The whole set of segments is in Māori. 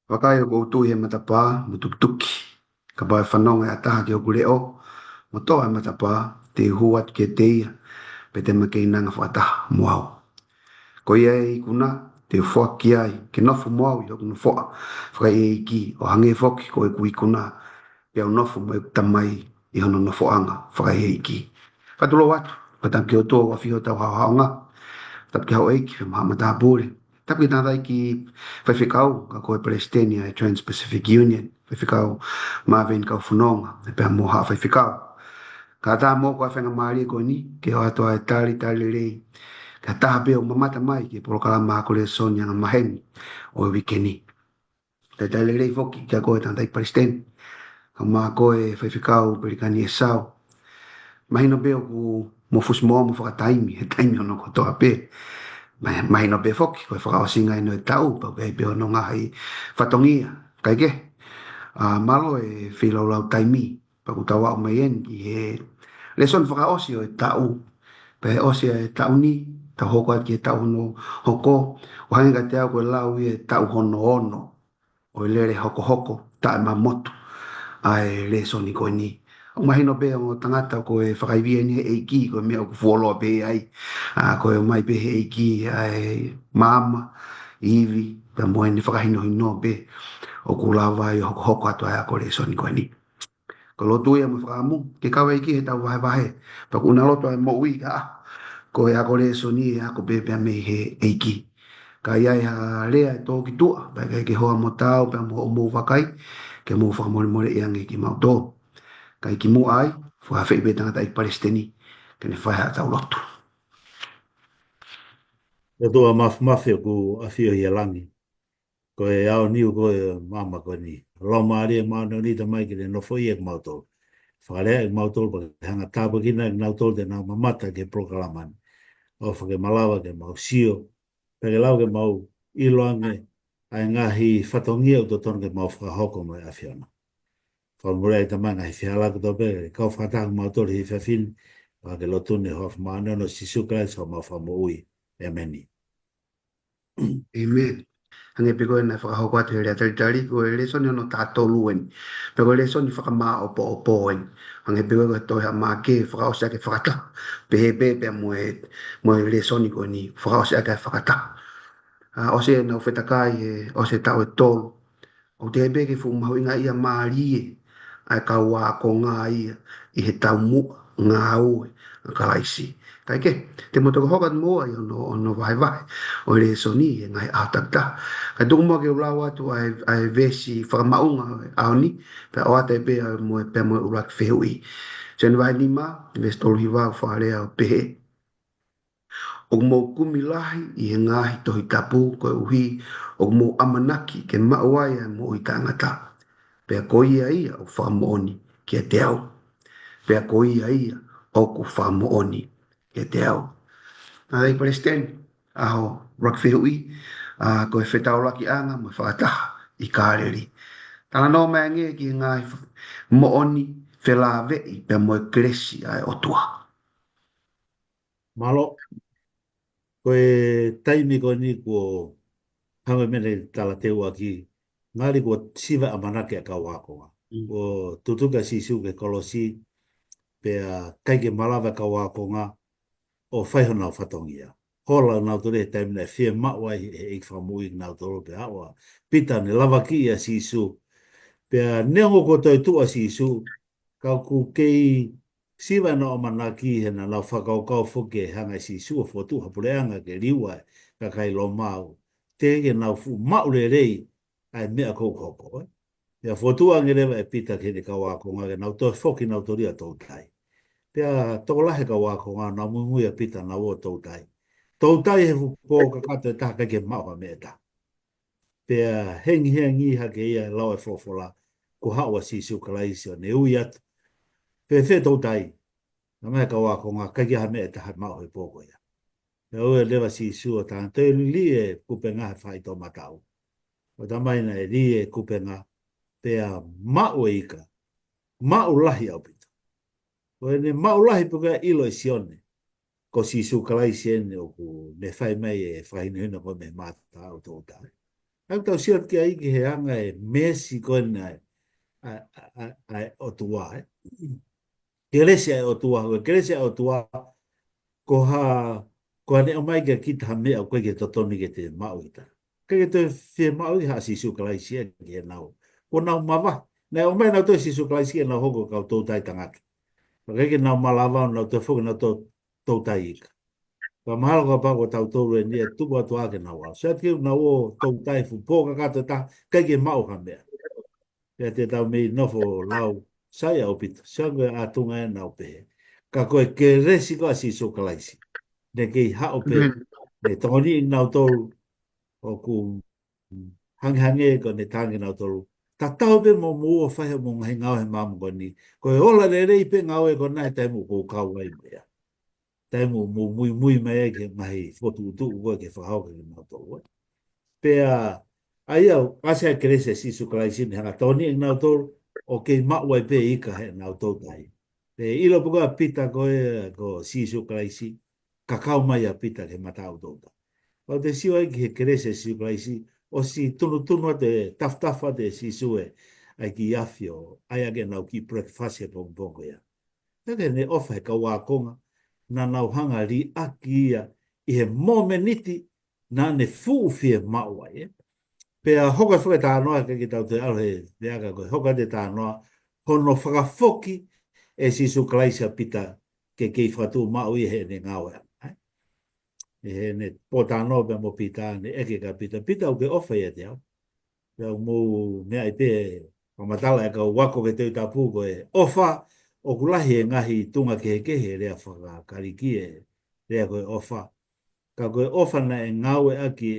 Wakai o koutou he matapā, mutuktuki. Ka bai whanonga a taha ki o kureo. Mo toa e matapā, te huat ke teia, pe te makei nanga whataha moau. Ko ia e kuna, te whua ki ai, ke nofu moau i o kuna whoa. Whakai e iki, o hange whoki ko e kui kuna, pe au nofu mo e tamai i hono no whoanga, whakai e iki. Whatulo watu, patam ki o tō wa whiho tau hao haonga, tap ki hao eiki, whi maha mata pūre. Tap ki tātai ki whaiwhikau, ka koe Palestine e Trans-Pacific Union, whaiwhikau Marvin kau whanonga, e pēr mō haa whaiwhikau. Ka tā mō kua whenga maari ko ni, ke o atoa e tari tari rei, ka taha peo mamata mai, ke porokala maa kore Sonia nga maheni, o e wikeni. Te tari rei foki, kia koe tātai Palestine, ka maa koe whaiwhikau, perikani e sao. Mahino peo ku mo fus mo whakataimi, he taimi ono ko toa pe. Mai no be foki ko fa o singa no tau pa be no nga hai fatongia kai ke a malo e filo lau taimi pa ku tawa o mai en ki he le son fa o si o tau pe o si e tau ni ta hoko ki tau no hoko o hanga te ko lau e tau hono ono o le re hoko hoko ta ma moto ai le son ni ko ni o mai no be o tangata ko e whakaivia ni e ki ko me o fuolo be ai a ko e mai be e ki ai mama ivi pe mo ni whakahino hino be o ku lava i hoko hoko ato ai a ko le son ni ko ni ko lo tu ia mo whakamu ke kawa i ki he tau wahe wahe pa ku na loto ai mo ui ka ko e a ko le son ni a ko be pe me he e ki ka ia ha lea e tō ki tua pa ke hoa mo tau pe mo o mo wakai ke mo whakamore more i angi ki mau tō kai ki mo ai fo ha fe be tanga tai palestini ke ne fai ha tau lotu O toa mafi ku a whio i alangi. Ko e ao niu ko e mama ko ni. Lau maari e maano ni ta mai ki le nofo i e mautol. Whakarea e mautol pa ke hanga tāpa kina e mautol te nā mamata ke prokalaman. O whake malawa ke mau sio. Peke lau ke mau iloange ai ngahi whatongia o toton ke mau whakahoko mo e a whiona. Whamura i tamanga hi whihala ko tope. Kau whakataka mautol hi whawhini. Whake lotune hof maano no sisukrai so mau whamu ui. E meni. amen hange pe ko na fa ho kwa te rea tari tari ko e leso ni no tato luen pe ko leso ni fa ma o po en hange pe ko to ha ma ke fa o sa ke fa ta pe mo e leso ni ko ni fa o sa ke fa ta o se na feta kai o se ta o to o te be ke fu ma inga ia mari ai ka wa ko nga ia i he tau mu nga au ka laisi kai ke te mo to hokat mo ai no vai vai o le soni e ngai a takta ka tu mo ke ula wa tu ai vesi fa maunga a ni pe o te be pe mo urak feui sen vai ni ma vestol hi va fa le pe o mo kumilahi i he ngahi tohi tapu ko uhi o mo amanaki ke mauai mo i tangata pe ko ia ia o fa mooni ke te au pe ko ia ia o ku fa mooni ke te au na dai Palestine aho Rockville a ko e fetau laki anga mo fa i kareri tala no mangi ki ngai mooni felave i pe mo kresi ai o tua Malo. Ko e taimi ko ni ko hame mene tala teu aki. Ngari ko siva amanake a kawakoa. Ko tutuka sisu ke kolosi pe a kaike malawa kawakonga o whaihona o whatongia. Hola nau tore taimi nei whia mawai e whamui nau toro pe awa. Pita ne lava ki a sisu. Pe a neongo ko toi tua sisu. Kau ku kei siva no o manaki he na nau whakaukau whuke hanga sisu o whotu hapureanga ke riwa ka kai lo mau. Te ke nau fu maure rei ai mea koukoko. Pea whotua ngerewa e pita ke ne kawakonga ke nau toi whoki nau toria tau tai. Pea tokolahe kawakonga nau munguia pita nau o tau tai. Tau tai he fuko ka kato e taka ke maua me ta. Pea hengi hake ia lau e fofola ko hawa sisu kalaisi o ne ui atu. Pea whe tau tai. Na mea kawakonga kaki ha me ta ha mau he poko ia. Pea ue lewa sisu o ta te li e kupenga he whai tō matau. O ta maina e li e kupenga pea mau e ika. Mau lahi au pita. O ne mau lahi puka ilo e sione. Ko sisu kalaisi ene o ku ne whai mai e whai nuhina ko me mata au tō tai. Au tau sia ki ai ki he anga e mesi kona o tua e. Keresia o tua, keresia o tua ko ha ko ane o mai ke kita ha mea koe ke totoni ke te mau ita. Ke te whi mau i ha si su kalai sia ki he nau. Ko nau mawa. Nei o mai nau toi si su kalai sia nau hoko kau tau tai tangaki. Ke ke nau malawa nau te whuki nau tau tai ika. Ka mahalo ka pako tau tau e nia tuku atu ake nau au. Sia te nau o tau tai fu pōka kata ta kai ke mau ha mea. Pea te tau mei nofo lau sai au pita. Sia koe atunga e nau pehe. Ka koe ke resi koa si su kalai sia. Ne kei hao pe, Amen. ne tōni i nau tolu, o ku hanghange ko ne tangi nau tolu. Ta tau pe mo mua whahe mo ngai ngau he mamu ko ni. Ko e ola re rei pe ngau e ko nai tai mo kou kau ai mea. Tai mo mui mui mai e ke mahi fotu utu ua ke whahau ke nau tolu. Pea, ai au, ase a kerese si su kalai sini hanga tōni i nau tolu, o kei mauai pe ika he nau tolu tai. Pe ilo puka pita ko e ko si su kalai sini. Kakao mai a pita ke matau tōta. O te siwa ki he kerese si praisi, o si tunu te taftafa te si sue, ai ki awhio, ai ake nau ki breakfast e pongpongo ia. Teke ne ofa he ka wākonga, na nau hanga ri aki ia, i he momeniti, na ne fuufie maua ia. Pea hoka whaka tā noa, ke ki tau te arohe, te aka koe, hoka te tā noa, hono whakafoki, e si su klaisa pita, ke kei whatu mau i he ne ngāwea. E ne pota no pe mo pita ne eke ka pita pita o ke ofa ia te au. Pea mo mea i pe o matala e ka wako ke te tapu ko e ofa o kulahi e ngahi tunga ke he rea whaka kariki e rea koe ofa. Ka koe ofa na e ngau e aki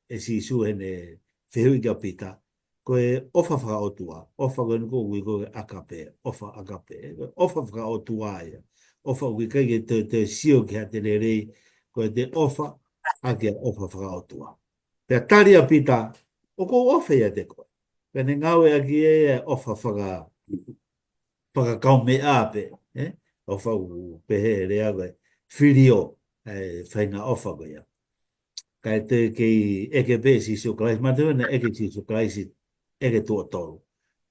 e si su he ne whehui ka pita. Koe ofa whaka otua. Ofa koe nuko ui koe akape. Ofa akape. Ofa whaka otua ia. Ofa ui kai ke te sio ki ha te rei ko te ofa a ke ofa whakaotua. Pea tari a pita, o ko ofa ia te koe. Pea ne ngawe a ki e ofa whakakaume ape. Ofa u pehe rea koe. Whirio, whainga ofa koe ia. Kai te kei eke pe si su klaisi, ma te wena eke si su klaisi, eke tua tolu.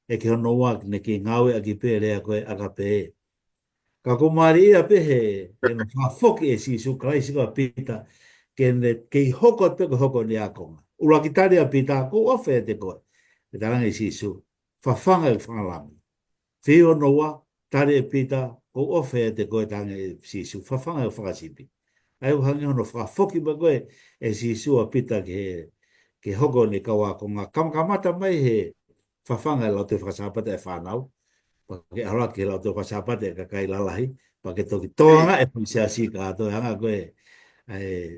Eke hono wak ne kei ngawe a ki pe rea koe aka pehe. Ka ko mari ia pehe, he no whafoki e si su klaisi koa pita, kei hoko te ko hoko ni akonga. Ura ki tari a pita, ko ofe te koe. E tarangi si su, whawhanga e whangalami. Whio noa, tari e pita, ko ofe te koe tarangi si su, whawhanga e whakasipi. Ai uhangi hono whafoki ma koe, e si su a pita ke hoko ni kawa akonga. Kamata mai he whawhanga e lau te whakasapata e whanau. Pake aroa ke lau tō pasapate ka kai lalahi, pake toki tōanga e pise asi ka ato hanga koe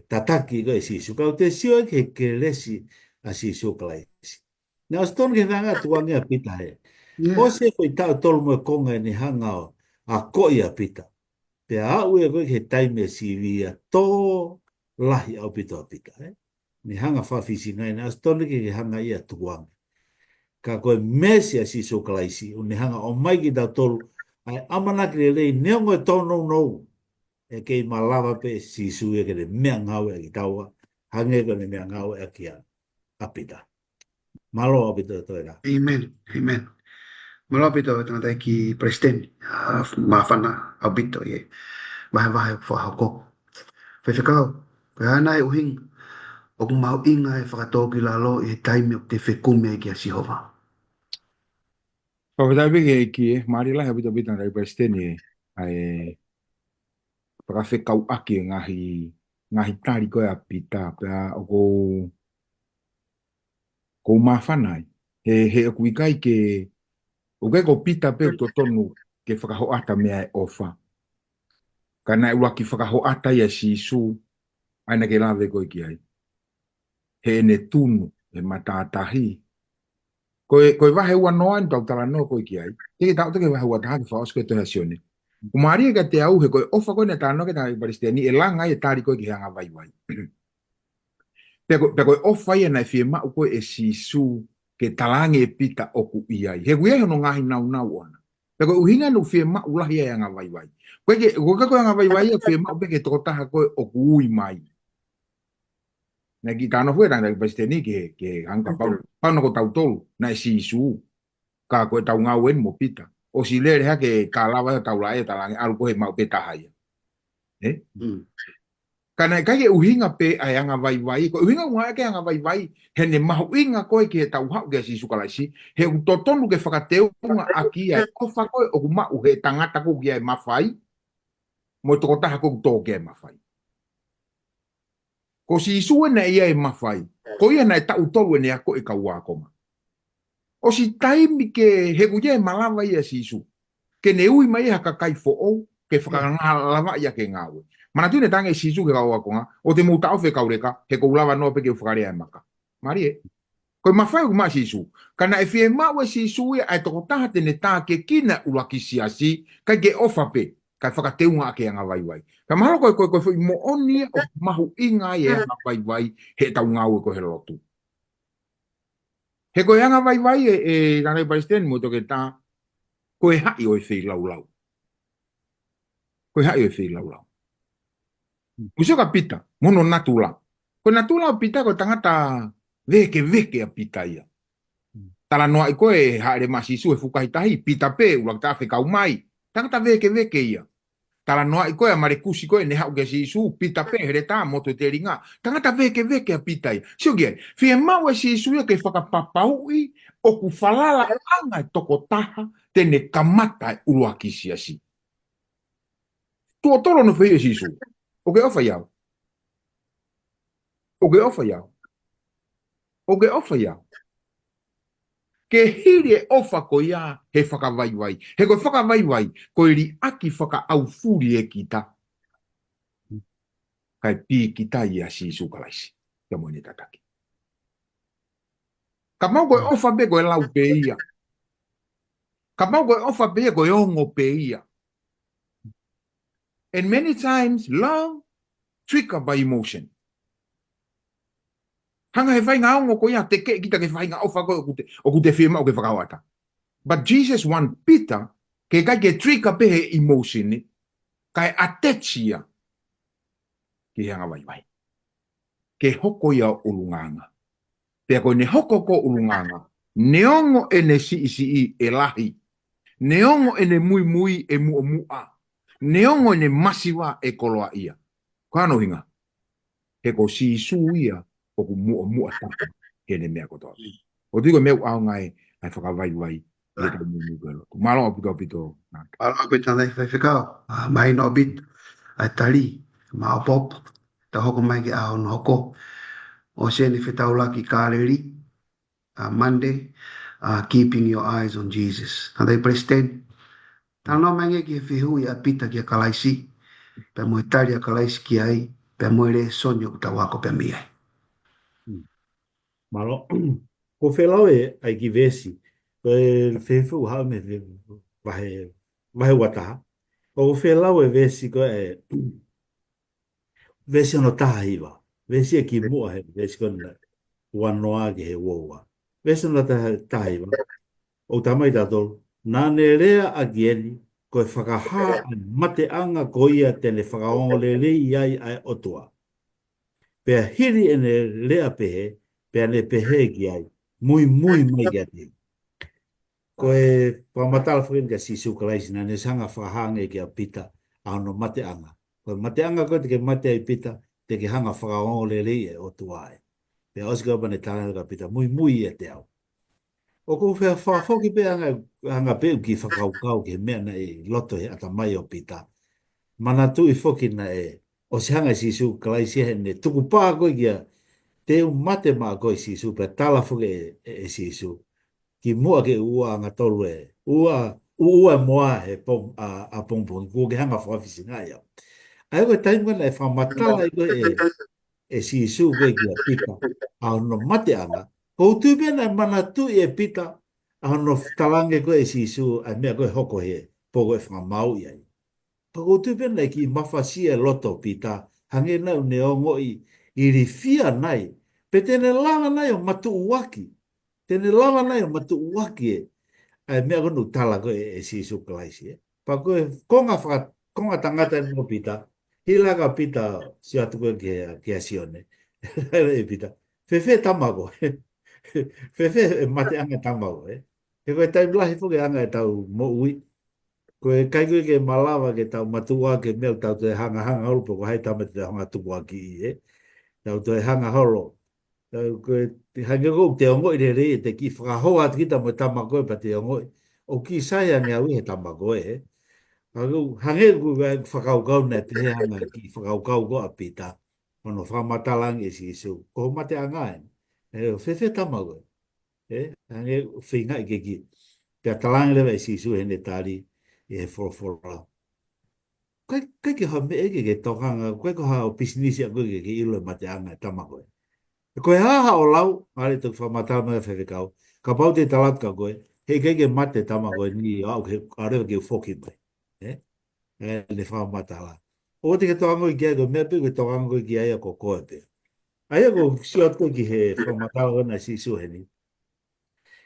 tataki koe sisu. Kau te sio ke lesi a sisu kalaisi. Nā o stone ke hanga tuangia pita he. O Yeah. se koe tau tolu mo konga ni hanga o a koi a pita. Pe a ue koe ke taime si via tō lahi au pita a pita. Ni hanga whawhisi ngai, nā o stone ke hanga ia tuangia. Ka koe mesi a si so kalaisi, o ne hanga o mai ki tau tolu, ai amanaki le rei neongo e tono nou, e kei malawa pe si su e ke le mea ngau e ki taua, hange ko ne mea ngau e ki a apita. Malo apita to era. Amen. Amen. Malapit o tanga tayo ki Preston. Mafana abito ye. Bahay whahako. Whewhikau. Kaya na uhing. O kung mau inga e whakatoki lalo e taimi o te whekume ki a Sihova. Whakatawe ke ki e, marila hea bita rai Palestine ai whakawhekau ake ngahi tari koe a pita pia o ko mawhanai. He aku ikai ke o kai ko pita pe to tonu ke whakahoata mea e ofa. Kana e waki whakahoata ia sisu aina ke lawe koe ki ai. He ne tunu, he matatahi. Koe wahe ua noa ni tau tala no koe ki ai. Teke tau teke wahe ua taha ki whaos koe toha sione. Kumaria ka te au he koe ofa koe na tāno ke tāi Palestine e langa e tāri koe ki hanga vai vai. Pe koe ofa ia na fie mau koe e sisu ke talange e pita oku iai. He kuia hono ngahi nau nau ona. Pe koe uhinga no fie mau lahi e hanga vai vai. Koe hanga vai vai e fie mau pe ke tokotaha koe oku ui mai. Na ki tano fue tanga pasteni ke hanga pau no ko tau tolu na si su ka ko tau nga wen mo pita o si le ha ke kala tau la e talang al ko e mau peta hai kana ka ke uhinga pe ai anga vai ko uhinga nga ke anga vai he ne mau inga ko ke tau ha ke si su kala si he u totonu ke fakateu nga aki ai ko fa ko o ma u he tangata ko ke mafai mo to ta ko to ke mafai ko si su na ia e mafai ko ia na ta utolu ne ako e ka wa ko o si taimi ke he kuye malava ia si su ke ne ui mai haka kai fo o ke whakaranga ia ke ngawe mana tu ne tange si su ke kaua konga o te muta ofe kaureka he ko ulava no pe ke whakarea e maka mari e ko mawhai ku ma si su kana e fie mawe si su ia ai toko taha tene taha ke kina ulaki siasi kai ke ofa pe kai whakateunga ake anga vai ka mahalo koe mo oni o mahu inga e anga vai he tau ngawe ko he lotu he koe anga vai e rangai Palestine mo toke ta koe hai o e whei lau. Koe hai o e whei lau. Muso ka pita, mono natula. Koe natula o pita koe tangata veke a pita ia. Tala noa i koe haere masisu e whukahitahi, pita pe, ulak ta whekau mai. Tangata veke ia. Tala noa i koe a marekusi koe ne hau ke sisu, pita pe, here ta moto te ringa. Tangata veke a pita ia. Sio gie, fie mau e sisu ia ke whakapapaui o ku falala anga e toko taha tene kamata e uruakisi asi. Tuo tolo no whei e sisu. O ke ofa iau. Ke hiri e ofa ko ia he whakawaiwai. He koe whakawaiwai, koe ri aki whaka au furi e kita. Kai pi kita ia sisu kalaisi. Ka moene tataki. Ka mau koe ofa be koe lau pe ia. Ka mau koe ofa pe ia koe ongo pe ia. And many times, love triggered by emotion. Hanga he whai ngā ongo ko ia, te ke kita ke whai ngā ofa koe o ku te whima o ke whakawata. But Jesus want Peter, ke kai ke trigger pe he emotion ni, kai atechia ki hanga wai. Ke hoko ia ulunganga. Pea koe ne hoko ko ulunganga, neongo e ne si e lahi, neongo e ne mui e mua. Neongo ne masiwa e koloa ia. Kano hinga? He ko si su ia o ku mua tapa he ne mea kotoa. O tiko meu au ngai ai whakawaiwai e te mumu galo. Malo o pito. Malo o pito nei whaiwhikao. Mai no bit ai tali. Ma o pop. Ta hoko mai ki ao no hoko. O se ni whetau ki kāleri. Monday. Keeping your eyes on Jesus. Tandai President. Tano mange ki whihui a pita ki a kalaisi. Pe moe tari a kalaisi ki ai. Pe moe re sonyo ku tawako pe mi ai. Malo, ko whelau e ai ki vesi. Ko e whewhu hao me wahe wataha. Ko whelau e vesi ko e vesi ono taha hiwa. Vesi e ki mua he vesi ko na wanoa ki he woua. Vesi ono taha hiwa. O tamai tato, nane rea a gieni, ko e whakaha mate anga ko ia tene whakaongo le iai ai otua. Pea hiri ene rea pehe, pea ne pehe ki ai, mui mai ki ati. Ko e pamatala whakin ka si sukalaisi na ne sanga whakahange ki a pita, ano mate anga. Ko mate anga ko te ke mate ai pita, te ke hanga whakaongo le e otua ai. Pea osika pane tāna ka pita, mui e te au. O ko whea whafoki pe anga peu ki whakaukau ke mea na e loto he ata mai o pita. Mana tu i whoki na e o se hanga sisu kalaisi he ne tuku pā koe kia te mate maa koe sisu pe tala whoki e sisu. Ki mua ke ua anga tolu e ua moa he a pongpong kua ke hanga whawhisi ngai au. Ai koe taimu na e whamatala i koe e sisu koe kia pita. A no mate anga. Ko tu pena mana tu e pita ano talange ko e sisu a mea ko hoko he pogo e whamau i ai. Pa ko tu pena ki mawhasia loto pita hange nau ne ongo i rifia nai. Pe tene langa nai o matu uwaki. Tene langa nai o matu uwaki e. A mea ko nu tala ko e sisu kalaisi e. Pa ko e konga tangata no pita. Hilaka pita si atu ko ke a sione. E pita. Fefe tamago. Fefe mate anga tamago. He koe tai blahi fuke anga e tau mo ui. Koe kai koe ke malawa ke tau matua ke mea tau te hanga hanga holo po ko hai tau me te hanga tukua ki i. Tau te hanga holo. Tau koe te hange kou te ongo i re re te ki whakahoa kita mo tamago e pa te ongo. O ki sai anga ui he tamago e. Aku hange ku whakaukau nei te hanga ki whakaukau ko a pita. Ono whamatalang e si isu. Ko mate anga e. Whewhe tamago. Hange whinga i ke ki. Pea talang lewa e si isu hene tari e he whorofora. Kai ke ha me eke ke tokanga. Kai ko ha o pisinisi a koe ke ilo mate anga e tamago e. Koe haha o lau. Ngare tuk whamatalanga e whewekau. Ka pau te talat ka koe. Hei ke mate tamago e ni au ke arewa ke whoki mai. Le whamatala. O te ke toango i kia ko mea pe ko toango i kia ia ko koe pe. Aia ko si atu ki he whamatala na si suheni.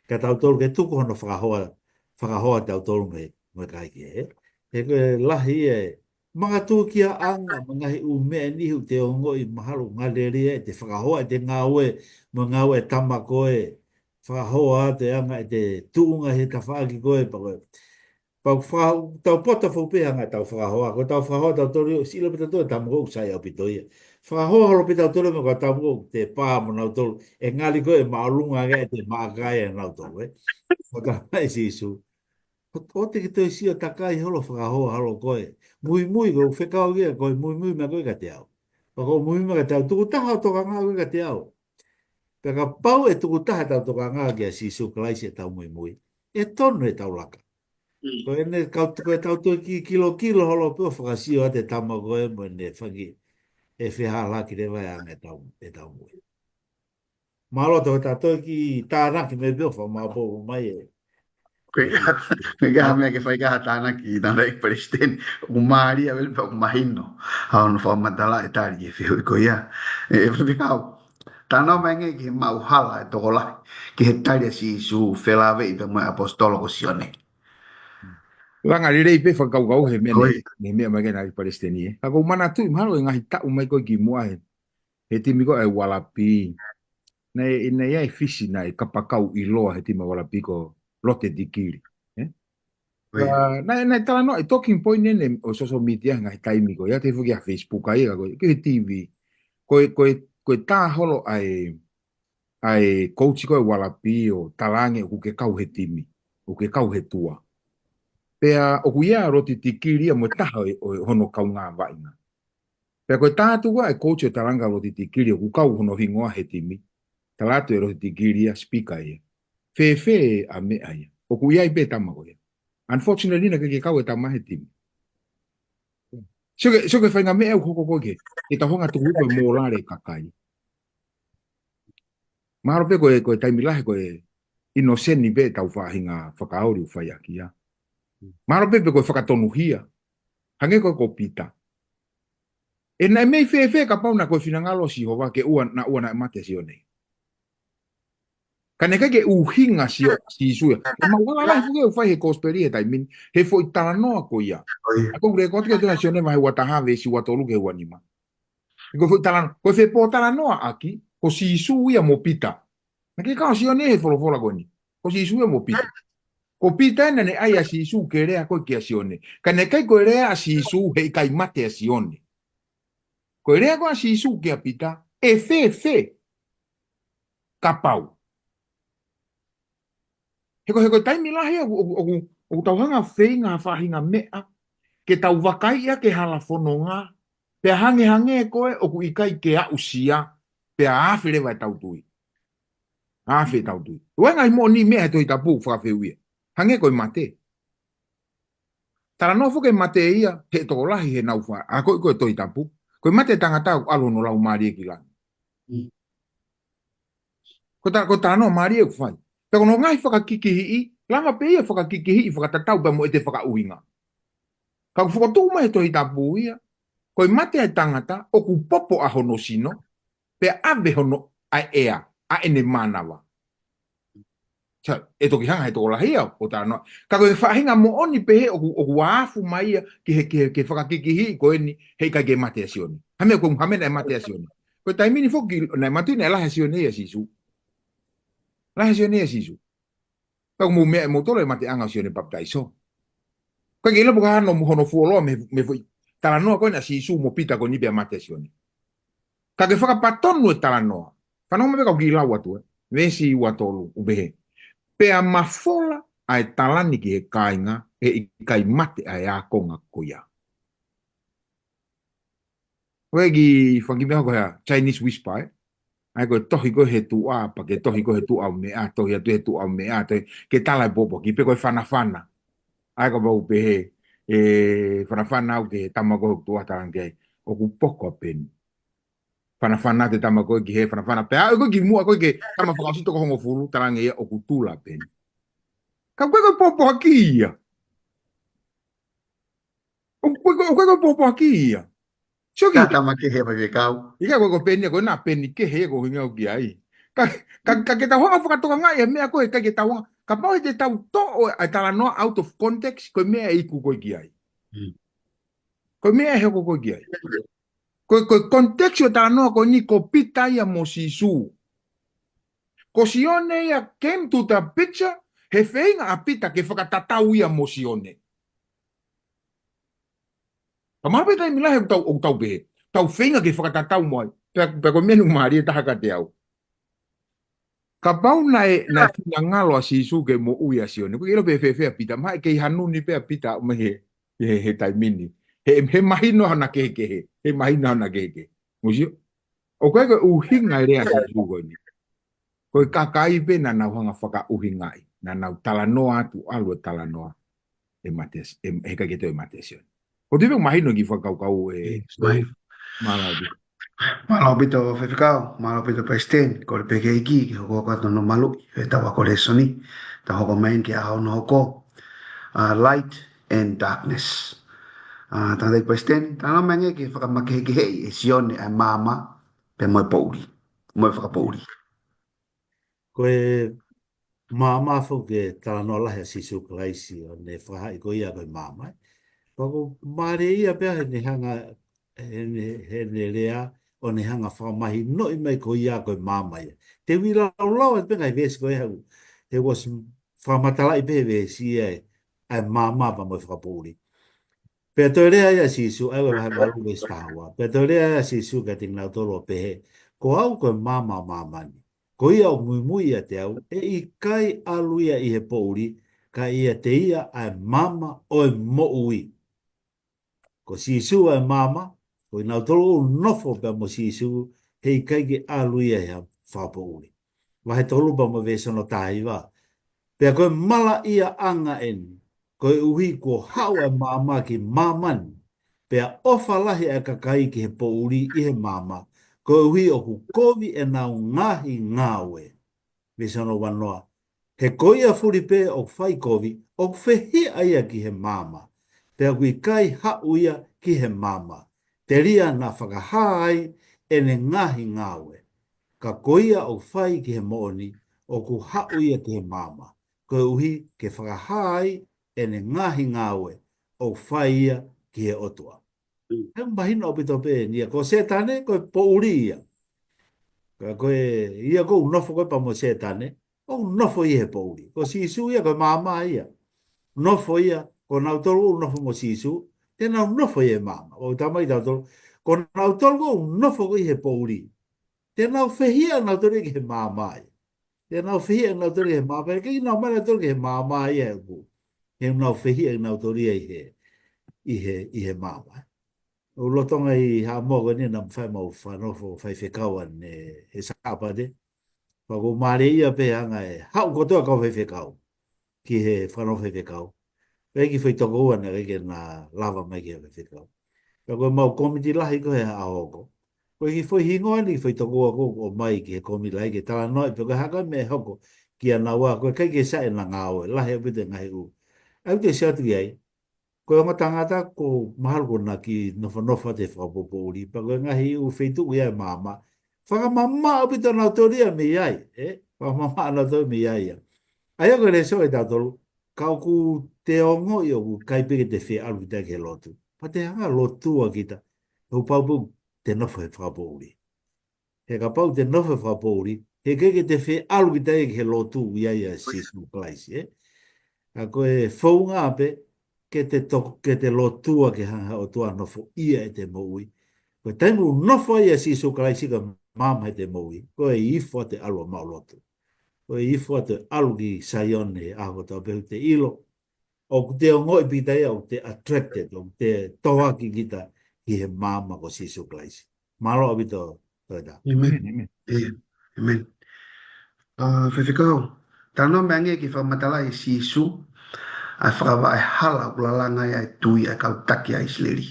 Ka tau tolu ke tuku hono whakahoa tau tolu me kai ki he. He koe lahi e mga tū kia anga mga hi u mea nihu te ongo i maharu ngaderi e te whakahoa te ngāue mo ngāue tama koe. Whakahoa te anga e te tuunga he ka whaaki koe pa koe. Pau tau pota whaupe anga tau whakahoa. Ko tau whakahoa tau tori, sila pita tō tau mō sai au pitoia. Whakahoa horo pita tori mo ka tau mō te pā mo nau tōru. E ngali koe maarunga ngai te maakai e nau tōru. Whakamai si isu. O te ki toi sio takai holo whakahoa halo koe. Mui ko whekao kia koe mui mea koe ka te au. Pako mui mea ka te au. Tuku taha o toka ngā koe ka te au. Peka pau e tuku taha tau toka ngā kia si isu kalaisi e tau mui. E tonu e tau laka. Ko ene kau tau ki kilo holo pe whakasio a te tamago e mo ne whaki e whihala ki rewa e tau mui. Malo tau tau ki tāna ki me peo whamapo mai e. Mega mea ke whai kaha tāna ki tāna e presten umari a vel pa umahino. Hau no whamatala e tāri e whihu i ko ia. E whikau. Tāna mange ki mauhala e toko lai. Ki he tāri a si su whelawe i pe mo apostolo ko sione. Langa rei pe whakaukau he mea ne mea mai kena i Palestini e. Ako mana tui mahalo e ngahi tau mai koe ki mua he timi ko e walapi. Nei ai fisi na e kapakau i loa he tima walapi ko lote dikiri. Nei tala no e talking point nene o social media ngahi taimi ko. Ia te fuki a Facebook ai ko he TV. Koe tā holo ai coach ko e walapi o talange o ke kau he timi. O ke kau he tua. Pea o kuia roti tikiri mo taha o hono kau ngā wainga. Pea koe tātu wa e coach o taranga roti tikiri o kukau hono hingoa he timi. Talatu e roti tikiri a speaker ia. Fe a mea ia. O kuia i pe tamago ia. Unfortunately na ke kau e tama he timi. So ke whainga mea u koko koke. E ta honga tuku koe mō lare kakai. Maharo pe koe taimilahe koe inoseni pe tau whahinga whakaori u whaiaki ia. Maro pepe koe whakatonuhia. Hange koe ko pita. E nai mei whewhe ka pauna koe whinangalo si hova ke ua na e mate si o nei. Ka neka ke uhinga si isuia. E mawala lai fuke u whai he kosperi he taimini. He fo i tala noa ko ia. Ako ure kote ke tuna si o nei mahe watahave si watolu ke wanima. Ko fo i tala noa. Koe whe po tala noa aki. Ko si isuia mo pita. Na ke kao si o nei he folofola ko ni. Ko si isuia mo pita. Ko pita ena ne ai a si isu ke rea koe ki a sione. Ka ne kai koe rea a si isu hei kai mate a sione. Koe rea koe a si isu ke a pita. E fe. Ka pau. Heko taimi lahi o tauhanga whenga whahinga mea. Ke tau wakai ia ke hala whanonga. Pe hange koe o ku ikai ke a usia. Pe a awhire vai tau tui. Awhi tau tui. Wenga i mo ni mea he toi tapu whawhewia. Hange koe mate. Tara no fuke mate ia, he toko lahi he nau wha. A koe toi tapu. Koe mate tangata alo no lau maari e ki lani. Ko tara no maari e ku whai. Peko no ngai whakakiki hii, langa pe ia whakakiki hii whakatatau pa mo e te whakauhinga. Ka ku whakatū mai he toi tapu ia. Koe mate e tangata, o ku popo a hono sino, pe ave hono a ea, a ene manawa. E toki hanga he toko lahi au, o tāna. Ka koe whahinga mo oni pehe o ku waafu mai ia ki he whakakiki hii ko eni hei kai ke mate a sioni. Hame koe muhamena e mate a sioni. Ko taimini foki na matu ne la hasione ya sisu. La hasione ya sisu. Ka mo me mo tole mate anga sione baptaiso. Ka gelo buka no mo hono fuolo me foi. Tala no ko na sisu mo pita ko ni be mate sione. Ka ke faka paton no tala no. Ka no me ka gila watu. Vesi watolu ubehe. Pe a mafola ai talani ki he kainga e kai mate ai a konga koia. Wegi whangi mea ko hea Chinese whisper, ai ko tohi ko he tu a, pa ke tohi ko he tu au mea, tohi atu he tu au mea, ke tala popo, ki pe ko whana. Ai ko bau pe he, whana au ke tamako tu a tarang ke, o ku poko pen. Whana te tamako ki he whana, pe ai ko ki mua ko ke tama whakasito ko hongo furu, tarang e o ku tula pen. Ka koe ko popo haki ia. O koe ko popo haki ia. Ka tama ke he vai kau. Ika ko peni ko na peni ke he ko hinga ki ai. Ka ke ta honga whakatoka ngai e mea koe ka ke ta honga. Ka pau te tau to o ai tala noa out of context ko mea iku ko ki ai. Ko mea he ko ki ai. Ko context o tala noa ko ni ko pita ia mo sisu. Ko sione ia came to the picture he whainga a pita ke whakatatau ia mo sione. Ka mape tai mila he tau behe. Tau whainga ke whakatatau moi. Pe ko menu maari e tahaka te au. Ka pau na fina ngalo a sisu ke mo ui a sione. Ko ilo pe whewhea pita. Mai ke hanu ni pe pita me he taimini. He mahino hana ke he. He mahino hana ke he. Musio? O koe ko uhinga rea sisu koe ni. Koe kakai pe na nau hanga whaka uhingai. Na nau talanoa tu alu talanoa. E mates. E ka keto e matesione. O tipe mahino ki whakaukau e... Malau. Malo bito fefekau, malo bito paisten, ko le peke iki, ki hoko kato no malu, e tawa ko le soni, ta hoko main ki ahau no hoko, light and darkness. Tanda i paisten, tanda mange ki whakamake ki hei, e sione ai mama, pe moe pauri, moe whakapauri. Koe mama fo ke tala no lahe sisu klaisi o ne whahai ko ia koe mama. Pako mare ia pia he ne hanga, he ne rea, o ne hanga whamahi no i mai ko ia koe mama ia. Te wira lau e pengai vesi koe hau. He was whamatala i pehe vesi ia ai mama pa moe whakapuri. Pea toi rea ia sisu, ai wa hai malu vesi tahua. Pea toi rea ia sisu ka tingna tolo pehe. Ko au koe mama mamani. Ko ia o mui ia te au, e i kai alu ia i he pouri, ka ia te ia ai mama o e mo ui. Ko sisu ai mama, ko i nau tolo nofo pe mo sisu, he i kai ki alu ia he whapo uri. Wahe tolu pa mo vesono tahi wa. Pea koe mala ia anga eni, koe uhi ko hau ai mama ki mamani, pea ofa lahi ai kakai ki he pouri i he mama, ko uhi o ku kovi e nau ngahi ngawe. Vesono wanoa. He koia furi pe o whai kovi, o whehi aia ki he mama. Pea kui kai hau ia ki he mama. Te ria na whakahai e ne ngahi ngawe. Ka koia o whai ki he mooni, o ku hau ia ki he mama. Ko uhi ke whakahai e ne ngahi ngawe, o whai ia ki he otua. He mahina o pito pe nia, ko setane, ko po uri ia. Ko ia ko unofo ko pa mo setane, o unofo i he po uri. Ko sisu ia, ko mama ia. Unofo ia, ko nautolu unofo mo sisu, tena unofo ia mama. O tamai nautolu, ko nautolu ko unofo ko i he po uri. Tena ufehia nautolu ki he mama ia. Tena ufehia nautolu ki he mama ia. Kei nau mana nautolu ki he mama ia. He nau ufehia nautolu ia i he mama ia. O lotonga i ha moga ni na mwhai mau whanofo whai whekaua ne he sāpa de. Whako maare ia pe hanga e hau kotoa kau whai whekau ki he whanofo whai whekau. Pei ki whai toko ua na reke na lava mai ki he whai whekau. Whako mau komiti lahi ko he ahoko. Koe ki whai hingoa ni whai toko ua ko mai ki he komiti lahi ke tala noi. Peko haka me hoko ki ana ua koe kai ke sae na ngā oe. Lahi au pite ngahi u. Au te siatu ki ai. Ko nga tangata ko mahal ko na ki nofa te whapopo uri. Pa ko ngahi u whaitu ia mama. Whaka mama o pito na toria me iai. Whaka mama na toria me iai. Ai ako le so e tatolu. Kau ku te ongo i o ku kaipeke te whi alu kita ke lotu. Pa te hanga lotu a kita. Hu paupu te nofa e whapopo uri. he ka pau te nofe whapori, he ke te whi alu ki te ke lotu ia sisu klaisi, a koe whaunga ape, ke te lotua ke hanga o tua nofo ia e te moui. Koe taimu nofo ia sisu klaisi ka mama e te moui, koe ifo te alu a maulotu. Koe ifo te alu ki saione aho tau pehu te ilo, o te ngoi pitai au te attracted, o te toaki kita ki he mama ko sisu klaisi. Malo abito toida. Amen. Amen. Whiwhikau, tano meange ki whamatala i sisu, ai whakawa ai hala ulalanga ai tui ai kautaki ai sleri.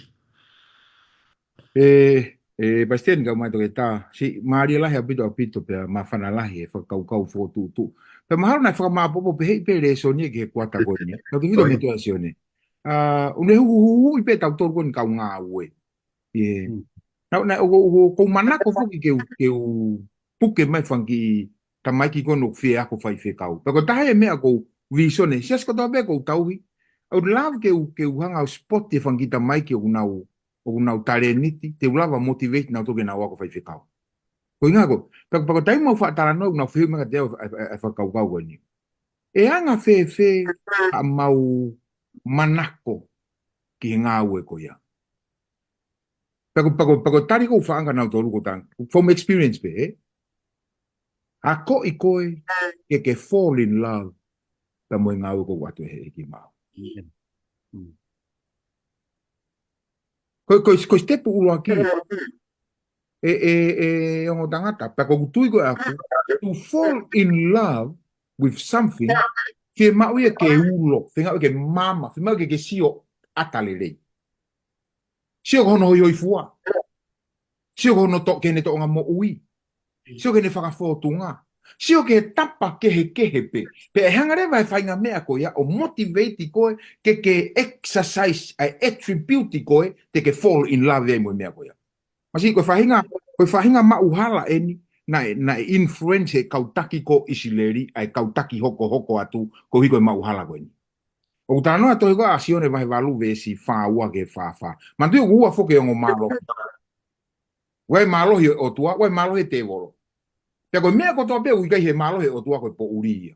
Bastian kau mai toke tā, si maari lahi apito pe mawhana lahi e whakau fōtū. Pe mahalo nai whakamapopo pe hei pe le soni ke kuata koe ni. Kau te whito me toa sione. Une hu i pe tau tōru koe ni kau ngā ue. Nau nai o kou manako whuki ke u puke mai whanki ta mai ki kono whie ako whai whekau. Pako tahe mea kou visone, sias kotoa pe kou tauhi. Au lava ke u hanga o spot te whanki ta mai ki o nau tare niti, te ulava motivate nau toke nau ako whai whekau. Ko inga ko, pako tai mau whaatara no nau whiu mega te au whakau kau koe ni. E anga whe a mau manako ki ngā ue ko ia. Pako tari ko whaanga nau tōru ko tanga. From experience pe, a ko i koe ke fall in love pa moe ngā ue ko watu he ki mau. Ko stepu ulo aki ongo tangata, pako kutui ko aku, to fall in love with something, ke mau ia ke ulo, whenga ke mama, whenga ke sio atalelei. Sio kono hoi fua. Sio kono kene to nga mo ui. Sio kene whakawhotunga. Sio ke tapa kehe pe. Pe e hangare vai whainga mea ko ia o motivate koe ke exercise ai attribute koe te ke fall in love e mo mea ko ia. Masi koe whahinga mauhala eni na influence e kautaki ko isileri ai kautaki hoko atu ko hiko e mauhala ko eni. O tano ato iko asione vai valu vesi fa ua ke fa. Mantu ua foke ngo malo. Wai malo hi o tua, wai malo he te woro. Te ko mea ko to be uikai he malo he o tua ko po uri.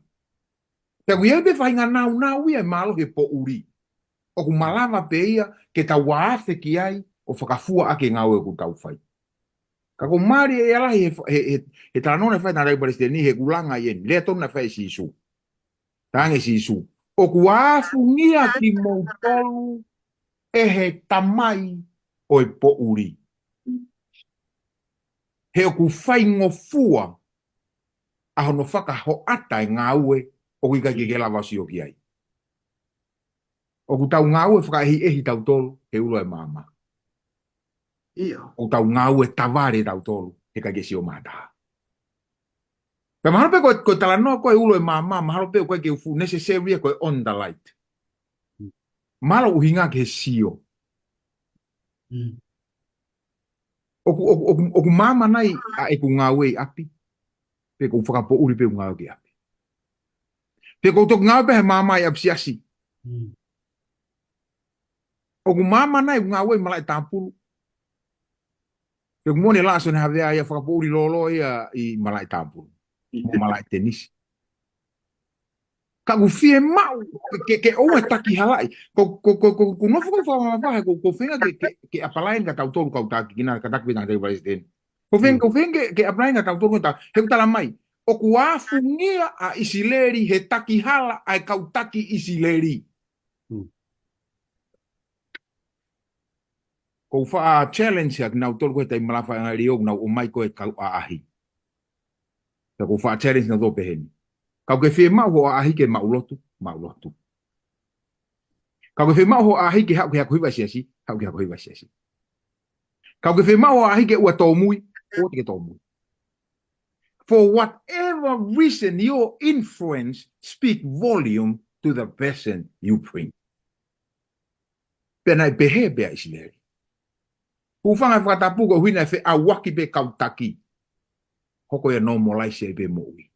Te ko yebe fainga nau ia malo he po uri. O ku malava pe ia ke ta waafe ki ai o whakafua ake ngau e ku tau fai. Ka ko mari e ala he tanone fai na rai palestini he kulanga ien. Lea tona fai sisu. Tange sisu. O kuafungia ki moutolu e he tamai o e po uri. He o ku whai ngofua a hono whakaho ata e ngā ue o kika ke lawa si o ki ai. O ku tau ngā ue whakahi tau tolu he ulo e mama. O tau ngā ue taware tau tolu he ka ke si o mata. Pe mahalo pe koe talanoa koe ulo e mama, mahalo pe koe ke ufu necessary koe on the light. Mahalo uhinga ke sio. O ku mama nai a e ku ngā ue api. Pe ku whakapo uri pe ngā ue ki api. Pe ku tok ngā ue pe he mama i apsiasi. O ku mama nai ngā ue malai tāpuru. Pe ku mone laso ne havea ia whakapo uri lolo ia i malai tāpuru. Mo malai tenisi. Ka ku fie mau ke oe taki halai. Ko nofu ko whamawaha ko whenga ke apalain ka tau tolu kau taki kina ka taki pita tei palestini. Ko whenga ke apalain ka tau tolu kau taki. He kutala mai. O ku afungia a isileri he taki hala ai kau taki isileri. Ko wha challenge ak nau tolu koe tai malafa nga riog nau o mai koe kau a ahi. Ko wha challenge na dope heni. Kau ke whi mau ho a ahi ke maulotu. Kau ke whi mau ho a ahi ke hau ke haku hiwa siasi. Kau ke whi mau ho a ahi ke ua tōmui. O te ke tōmui. For whatever reason, your influence speak volume to the person you bring. Pena i pehe bea isileri. Kufanga whakatapu ko huina whi a waki pe kautaki. Hoko ia no molaise e pe moui.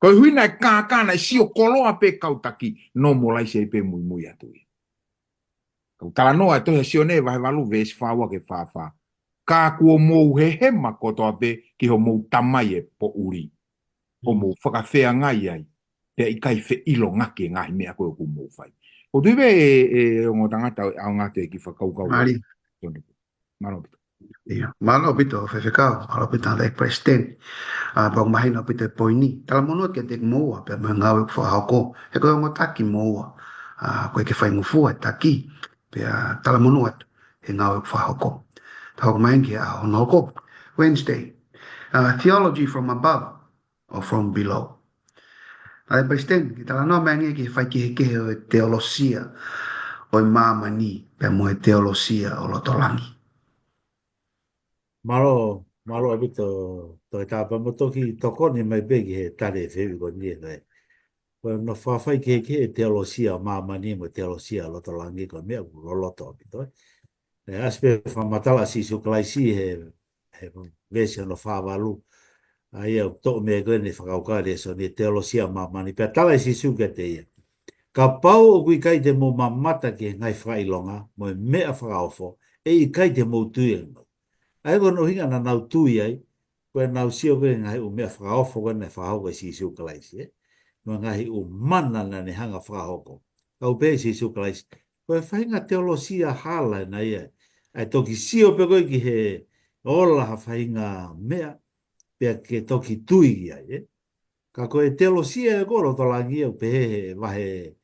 Ko huina e kākana i sio koloa pe kautaki no molaise e pe mui atui. Kau tala noa e tohe sio ne vahe walu vesi whaua ke whawha. Ka kua mou he makoto ape ki ho mou tamai e po uri. O mou whakawhea ngai ai. Te i kai whe ilo ngake ngai mea koe ku mou whai. O tuiwe o ngō tangata au ngate ki whakaukau. Mari. Mano pito. Ia, malo pito, fefekau, malo pito le president. Pag mahina pito poini. Tala monot ke tek moa, pe mangawe ku whahako. He koe ngō taki moa. Koe ke whai ngufua taki. Pe tala monot, he ngawe ku whahako. Tau main ki a honoko. Wednesday. Theology from above or from below. Ai president, ki tala no mangi ki whai ki heke o teolosia. O mamani, pe mo e teolosia o lotolangi. Malo abito to ta pa mo toki toko ni mai begi he tare fe ko ni e. Ko no fa fai ke teolosia mamani mo teolosia lo to langi ko me lo to abito. E aspe fa matala si su klaisi he vese no fa valu. Ai o to me ko ni fa ka de so ni teolosia mamani pe tala si su ke te ia. Ka pau o kui kai te mo mamata ke ngai fai longa mo me a fa ofo e i kai te mo tuenga. Ai no hinga na nau tui ai, koe nau sio koe ngai u mea whakaofo koe nei whahauka si siu kalaisi, no ngai u mana na ne hanga whakahoko. Kau pe si siu kalaisi, koe whainga teolosia hala na ia, ai toki sio pe koe ki he ola ha whainga mea, pe ke toki tui ai, Ka koe teolosia e koro tolangi au pe he wahe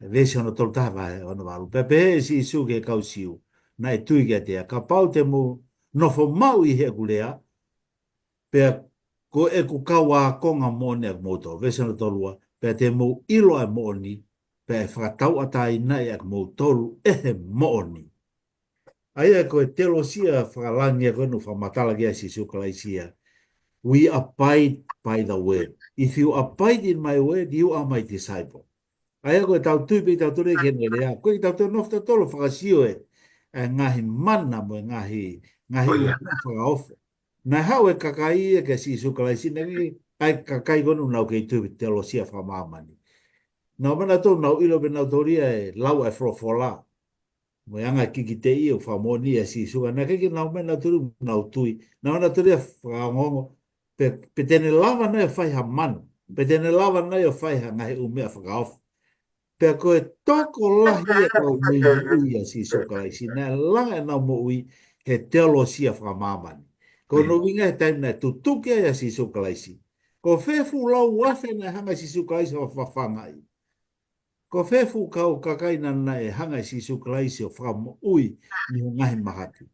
vesi ono tolu taha wahe ono walu, pe he si siu ke kau siu, na e tui kia tea, ka pau te mu no fo mau I he kulea, pe ko e ku kawa konga mone ak moto, vesena tolua, pe te mo ilo e mooni, pe e whakatau atai nai ak mo tolu e mooni. Aia ko e teolosia whakalangi ko nu whamatala kia si sukalaisia. We abide by the word. If you abide in my word, you are my disciple. Aia ko e tau tuipi tau ture kene lea, ko e tau tue nofta tolo whakasio ngahi mana mo ngahi whakaofo. Nai hau e kakai ke si sukalaisi, ai kakai konu nau ke tuipi teolosia whamamani. Nau mana tō nau ilo pe nau toria lau e frofola. Mo anga kiki te I o whamoni si suka. Nā kiki nau mena turu nau tui. Nau mana toria whakangongo. Pe tene lava nei o whaiha manu. Pe tene lava nei o whaiha ngahi umea whakaofu. Pe koe toko lahi e kau mui ui si sukalaisi. Nā langa e nau mo ui he teolosia whamamani. Ko no winga he taim nei tutuke ai si sukalaisi. Ko whefu lau wafe nei hanga si sukalaisi o whawhangai. Ko whefu kau kakai nana e hanga si sukalaisi o whamo ui ni o ngahi mahati.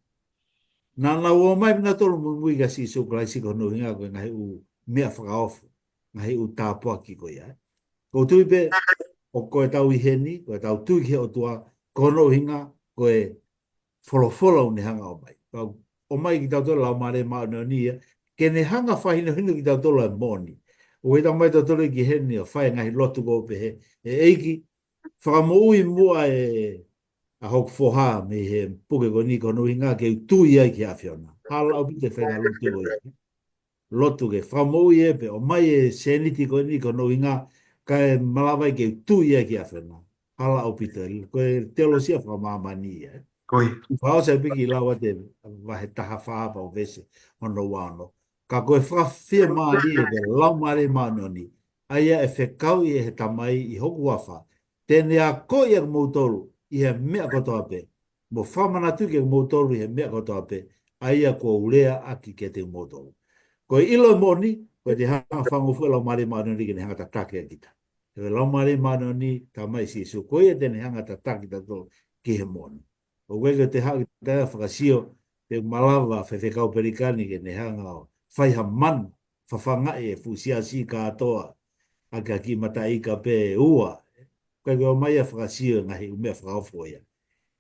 Nā lau o mai mina tolu mui ka si sukalaisi ko no winga koe ngahi u mea whakaofu. Ngahi u tāpua ki koe ai. Ko tui pe o koe tau I heni, koe tau tui ki o tua, ko no hinga koe wholofolo ni hanga o mai. O mai ki tau tola o mare maa no nia, ke ne hanga whahina hinu ki tau tola e moni. O e tau mai tau tola ki heni o whai ngahi lotu ko pe he, eiki, whakamo ui mua a hok foha me he puke ko ni kono hinga ke tui ai ki awhiona. Hala au pite whenga lotu ko i. Lotu ke whakamo ui e pe, o mai e seniti ko ni kono hinga, ka e malawai ke tui ai ki awhiona. Hala au pite, ko e teolosia whamamani e. Koi. Whao se piki lawa te wahe taha whaapa o vese ono wano. Ka koe whawhia maani e ke lau mare maano ni. Aia e whekau I he tamai I hoku wafa. Tene a ko I a moutoru I he mea kotoa pe. Mo whamanatu ke moutoru I he mea kotoa pe. Aia ko ulea aki ke te moutoru. Koe ilo moni, koe te hanga whangofua lau mare maano ni ke ne hanga tatake a kita. Koe lau mare maano ni tamai si su. Koe e tene hanga tatake tato ki he moni. O wega te hau te whakasio te malawa whewhekau perikani ke ne hanga o whaiha man whawhangai e fusia si katoa a ka ki mata I ka pe ua. Koe o mai a whakasio ngahi umea whakaofoia.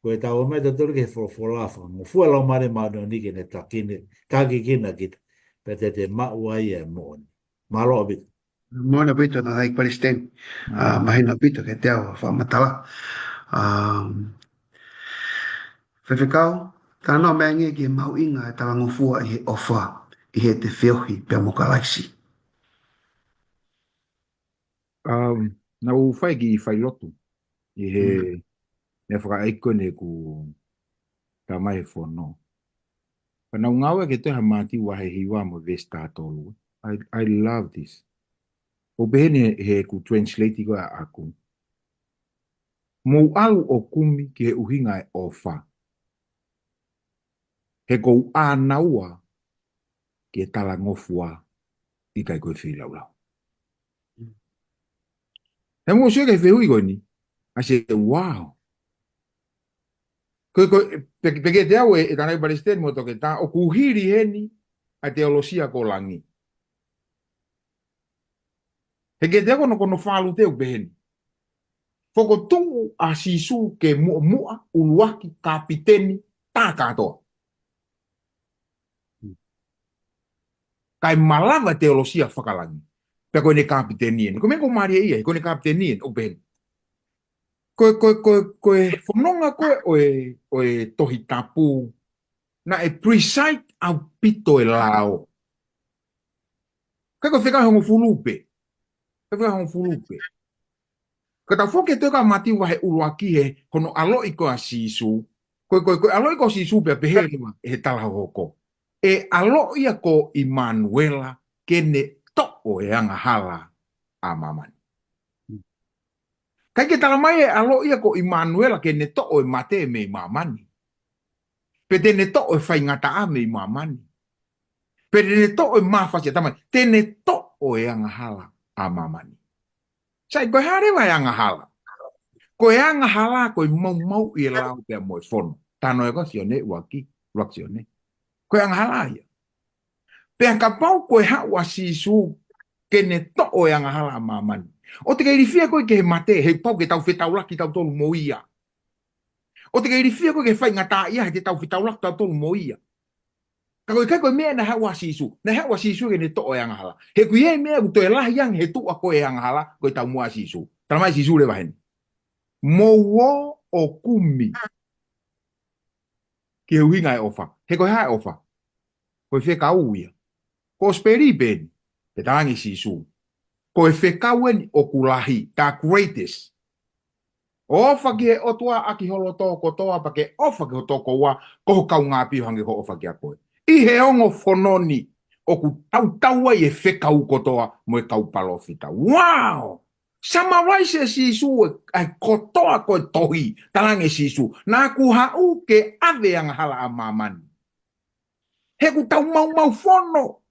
Koe tau o mai ta toro ke whawhola whango. Fua lau mare maano ni ke ne takine, kaki kina kita. Pe te maua I e mooni. Malo abit. Moana pito na hai president. Mahina pito ke te au whamatala. Whewhekau, tā no mea nge ki mau inga e talango fua I he ofa I he te whiohi pe mokalaisi. Na u whai ki whai lotu. I he ne whakaeiko ne ku tā mai whono. Panau ngawe ke te hamati wahe hiwa mo vesta tolu. I love this. O behene he ku translate ko aku. Mo alu o kumi ki he uhinga e ofa. He kou a naua ki e tala ngofua i kai koe whilau lau. He mo sure ke whihui koe ni. I say, wow. Peke te au e tanai Palestine mo toke ta o kuhiri heni a teolosia ko langi. He ke te kono kono whalu teo beheni. Foko tungu a sisu ke mua uluaki kapiteni tā katoa. Kai malava teolosia whakalangi. Pea koe ne kapitenien. Ko mengo maria ia, koe ne kapitenien o beheni. Koe whanonga koe oe tohi tapu na e preside au pito e lao. Kai koe wheka hongo fulupe. Kai wheka hongo fulupe. Ka tau whoke teka mati wahe uruaki he kono alo i koe a sisu. Koe alo i koe sisu pia peherima e he tala hoko. E alo ia ko Immanuela kene toko e anga hala a mamani. Kai ke tala mai e alo ia ko Immanuela kene toko e mate me mamani. Pe tene toko e whaingata a me mamani. Pe tene toko e mawhasi a tamani. Tene toko e anga hala a mamani. Sai koe harewa e anga hala. Koe anga hala koe mau i lau pia moe whono. Tano e kasi o ne waki, waki o ne. Koe anga hala ia. Pea ka pau koe hawa sisu kene to'o e anga hala a mamani. O te keiri fia koe ke he mate, he pau ke tau whetau laki tau tolu mo ia. O te keiri fia koe ke whai ngata ia, he te tau whetau laki tau tolu mo ia. Ka koe kai koe mea na hawa sisu, na hawa sisu kene to'o e anga hala. He kui e mea uto e lahi yang he tua koe e anga hala, koe tau mua sisu. Tana mai sisu le waheni. Mo o kumi. Ki he uhinga e ofa. He koe hae ofa. Koe wheka uia. Ko speri ben. Te tangi sisu. Koe whekauen o kulahi. Ta greatest. Ofa ki he otua aki holo toko toa pa ke ofa ki ho toko wa. Koho kau ngā pihange ho ofa ki a koe. I he ongo whanoni. O ku tau taua i e whekau kotoa mo e kau palofita. Wow! Samaraise sisu ai kotoa koe tohi talange sisu. Nā ku hau ke ave anga hala a mamani. He ku tau mau whono.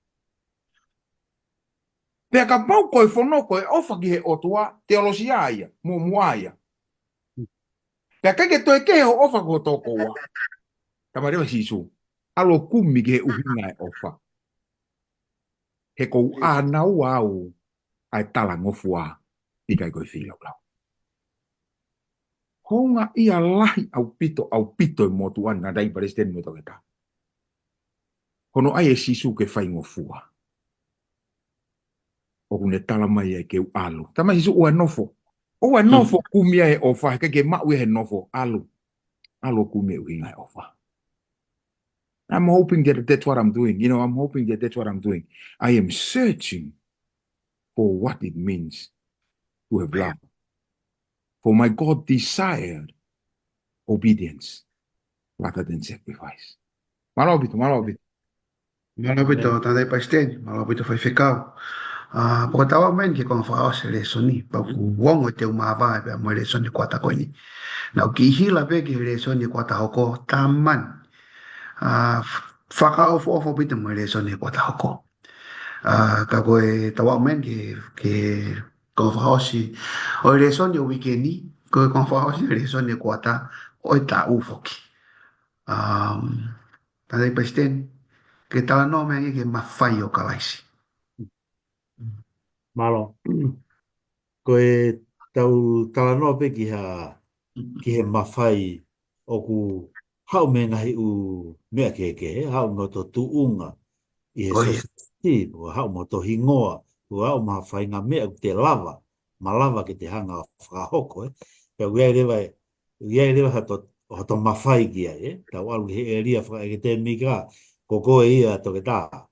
Pea ka pau koe whono koe ofa ki he otua teolosia aia, mua aia. Pea kake toe ke ho ofa ko toko wa. Tamarewa sisu. Alo kumi ki he uhinga e ofa. He kou anau au ai talangofua. I kai koe whilau lau. Honga ia lahi au pito e motu ana dai Palestine mo toke ta. Kono ai e sisu ke whai ngofua. O kune tala mai e ke alu. Tama sisu ua nofo. O ua nofo kumia e ofa. Heka ke mau e he nofo alu. Alu kumia e uhinga e ofa. I'm hoping that that's what I'm doing. You know, I'm hoping that that's what I'm doing. I am searching for what it means to have love. For my God desired obedience rather than sacrifice. Malobito. Malapito, tanday Palestine, malapito fai whekau. Pagkatawa men ki kong whakao se leso ni, pagkuwong o te umawai pe mo leso ni kwata ko ni. Na ukihila pe ki leso ni kwata hoko taman. Whakao fo pita mo leso ni kwata hoko. Ka koe tawa men ki kong whakao si o leso ni wikeni, koe kong whakao si leso ni kwata o ta ufoki. Tanday Palestine, ke tala no me ke mawhai o kalaisi. Malo. Koe tau tala no pe ki he mawhai o ku hau me ngahi u mea ke hau no to tuunga i he society o hau mo to hingoa o hau mawhai ngā mea ku te lava ma lava ki te hanga whakahoko Pea uiai rewa hato mawhai ki ai tau alu he e ria whaka e te mika ko koe ia toke tā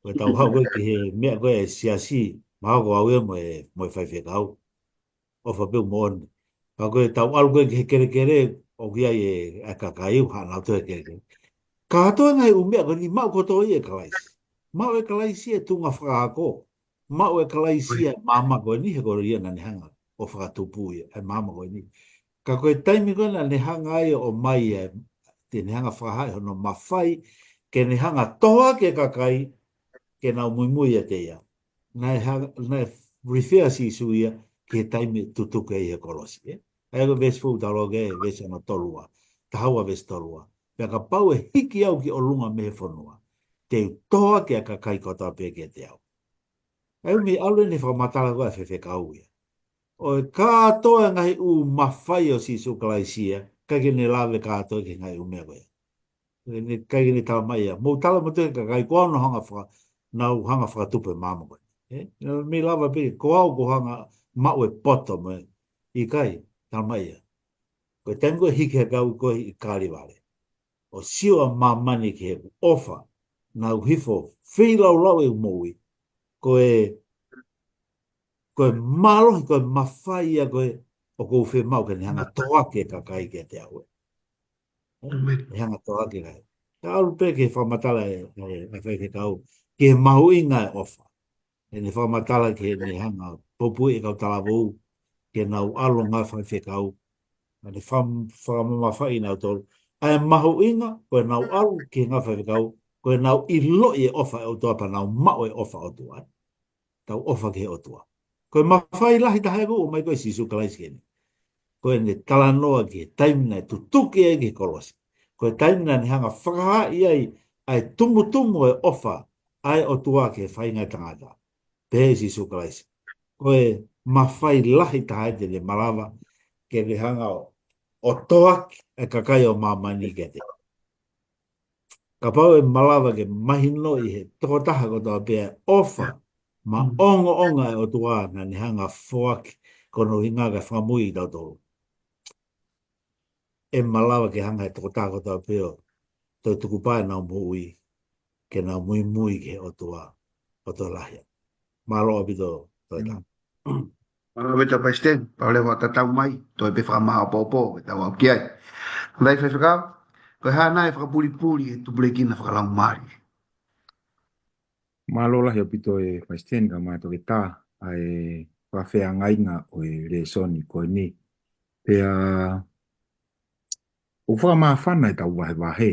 koe tau hau koe ki he mea koe e siasi maha ko au e mo e whaiwhekau o whapeu mo oni. Ka koe tau alu koe ki he kere o kia e kakaiu hana to e kere. Katoa ngai umea ko ni mau koto ia kalaisi. Mau e kalaisi e tunga whakaako. Mau e kalaisi e mama ko ni he koro ia na nehanga o whakatupu ia. E mama ko ni. Ka koe taimi ko na nehanga ai o mai e te nehanga whakahai hono mawhai ke nehanga toa ke kakai ke nau muimui e te ia. Nai refer si su ia ke taimi tutuke ia kolosi. Ai ko vesi fu taloge vesi ana tolua. Tahaua vesi tolua. Pea ka pau e hiki au ki o lunga me he whanua. Te toa ke a kakai kota pe ke te au. Ai mi alu ni whamatala koe whewhe kau ia. O e kātoa ngai u mawhai o si sukalaisia, kai ne lawe kātoa ki ngai u mea koe. Kai ne tala mai ia. Mou tala mo te kakai koa no hanga whaka, nau hanga whakatupe māma koe. Mi lawa pe, ko au ko hanga mau e poto mo i kai, tala mai ia. Koe tengo hiki he kau koe i kāri wale. O siwa mamani ki he ofa na uhifo whilau lau e umoi koe malo koe mawhai a koe o kou whi mau ke ni hanga toa ke kakai ke te au ni hanga toa ke kai ka alu pe ke whamatala e whai ke kau ke mau inga e ofa e ni whamatala ke ni hanga popu e kau tala vau ke nau alo ngā whai kau ni whamawhai nau tolu ai mahu inga, koe nau alu ki ngā whawhikau, koe nau i lo i ofa e o tua pa nau mao e ofa o tua. Tau ofa ki o tua. Koe mawhai lahi tahe ko o mai koe sisu kalaisi kene. Koe ne talanoa ki taimina e tutuki e ki kolosi. Koe taimina ni hanga whakaha i ai tumu e ofa ai o tua ke whaingai tangata. Pehe sisu kalaisi. Koe mawhai lahi tahe te ne malawa ke ne hanga o toa e kakai o mamani ke te. Ka pau e malawa ke mahino i he tokotaha ko toa pia ofa ma onga e o tua na ni hanga whoaki kono hinga ka whamui i tau tolu. E malawa ke hanga e tokotaha ko toa pia tau tukupai nau mui ke nau mui ke o tua lahia. Malo apito toi ta. Maro beta paisten, pa le wa tatau mai, toi pe whakamaha popo, e tau au kiai. Lai whewhikau, koe hana e whakapuri e tu blekina whakalau mari. Malola he pito e paisten ka mai toke tā ai whawhea ngainga o e re soni koe ni. Pea o whakamaa whana e tau wahe wahe.